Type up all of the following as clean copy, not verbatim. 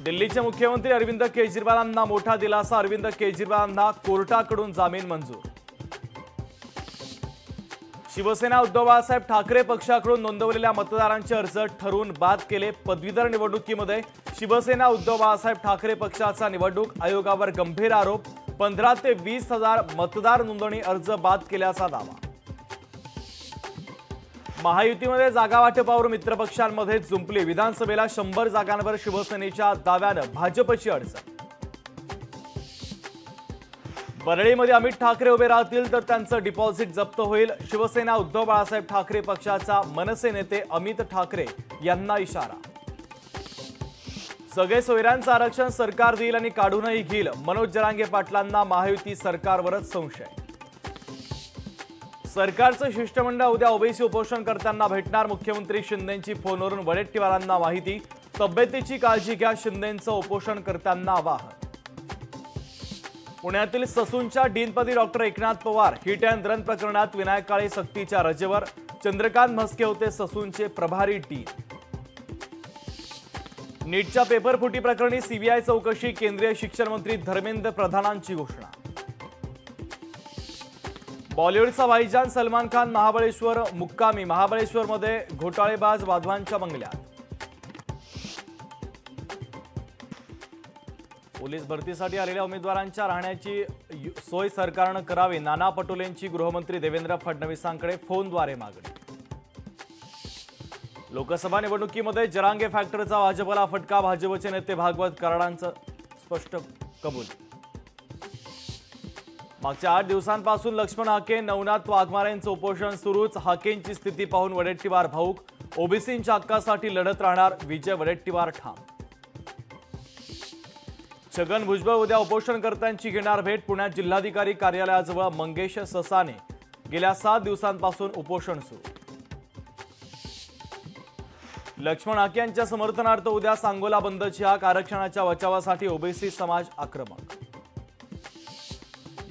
दिल्लीचे मुख्यमंत्री अरविंद केजरीवालांना मोठा दिलासा। अरविंद केजरीवालांना कोर्टाकडून जामीन मंजूर। शिवसेना उद्धव बाळासाहेब ठाकरे पक्षाकडून नोंदवलेल्या मतदारांचे अर्ज ठरवून बाद केले। पदवीधर निवडणुकीमध्ये शिवसेना उद्धव बाळासाहेब ठाकरे पक्षाचा निवडणूक आयोगावर गंभीर आरोप। 15 ते 20 हजार मतदार नोंदणी अर्ज बाद केल्याचा दावा। महायुतीमध्ये जागा वाटपावर मित्रपक्षांमध्ये जुंपली। विधानसभेला 100 जागांवर शिवसेनेच्या दाव्यानं भाजपची अडचण। परळीमध्ये अमित ठाकरे उभे राहतील तर त्यांचं डिपॉझिट जप्त होईल। शिवसेना उद्धव बाळासाहेब ठाकरे पक्षाचा मनसे नेते अमित ठाकरे यांना इशारा। सगळे सोयऱ्यांचं आरक्षण सरकार देईल आणि काढूनही घेईल। मनोज जरांगे पाटलांना महायुती सरकारवरच संशय। सरकारचं शिष्टमंडळ उद्या ओबीसी उपोषणकर्त्यांना भेटणार। मुख्यमंत्री शिंदेंची फोनवरून वडेट्टीवारांना माहिती। तब्येतीची काळजी घ्या, शिंदेंचं उपोषणकर्त्यांना आवाहन। पुण्यातील ससूनच्या डीनपदी doctor Eknath Pawar hit and run प्रकरणात विनायक काळे सक्तीच्या रजेवर। चंद्रकांत म्हस्के होते ससूनचे प्रभारी डीन। नीटच्या पेपर फुटी प्रकरणी सीबीआय चौकशी। केंद्रीय शिक्षण मंत्री धर्मेंद्र प्रधानांची घोषणा। बॉलिवूडचा भाईजान सलमान खान महाबळेश्वर मुक्कामी। महाबळेश्वरमध्ये घोटाळेबाज वाधवांच्या बंगल्यात। पोलीस भरतीसाठी आलेल्या उमेदवारांच्या राहण्याची सोय सरकारनं करावी। नाना पटोलेंची गृहमंत्री देवेंद्र फडणवीसांकडे फोनद्वारे मागणी। लोकसभा निवडणुकीमध्ये जरांगे फॅक्टरचा भाजपला फटका। भाजपचे नेते भागवत कराडांचं स्पष्ट कबूल। मागच्या 8 दिवसांपासून लक्ष्मण हाके नवनाथ वाघमारेंचं उपोषण सुरूच। हाकेंची स्थिती पाहून वडेट्टीवार भाऊक। ओबीसींच्या हक्कासाठी लढत राहणार, विजय वडेट्टीवार ठाम। छगन भुजबळ उद्या उपोषणकर्त्यांची घेणार भेट। पुण्यात जिल्हाधिकारी कार्यालयाजवळ मंगेश ससाने गेल्या 7 दिवसांपासून उपोषण सुरू। लक्ष्मण हाके यांच्या समर्थनार्थ उद्या सांगोला बंदची हाक। आरक्षणाच्या बचावासाठी ओबीसी समाज आक्रमक।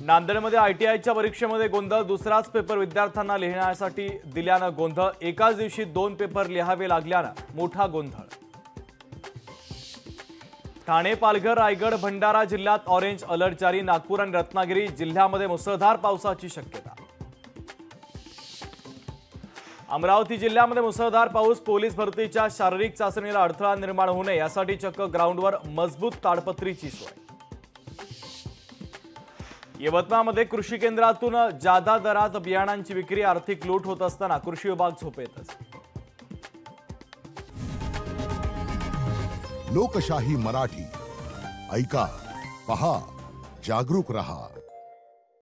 नांदेडमध्ये आयटीआयच्या परीक्षेमध्ये गोंधळ। दुसराच पेपर विद्यार्थ्यांना लिहिण्यासाठी दिल्यानं गोंधळ। एकाच दिवशी 2 पेपर लिहावे लागल्यानं मोठा गोंधळ। ठाणे, पालघर, रायगड, भंडारा जिल्ह्यात ऑरेंज अलर्ट जारी। नागपूर आणि रत्नागिरी जिल्ह्यामध्ये मुसळधार पावसाची शक्यता। अमरावती जिल्ह्यामध्ये मुसळधार पाऊस। पोलीस भरतीच्या शारीरिक चाचणीला अडथळा निर्माण होऊ नये यासाठी चक्क ग्राउंडवर मजबूत ताडपत्रीची सोय। यवतमाळमध्ये कृषी केंद्रातून जादा दरात बियाणांची विक्री। आर्थिक लूट होत असताना कृषी विभाग झोपेतच। लोकशाही मराठी ऐका, पहा, जागरूक रहा।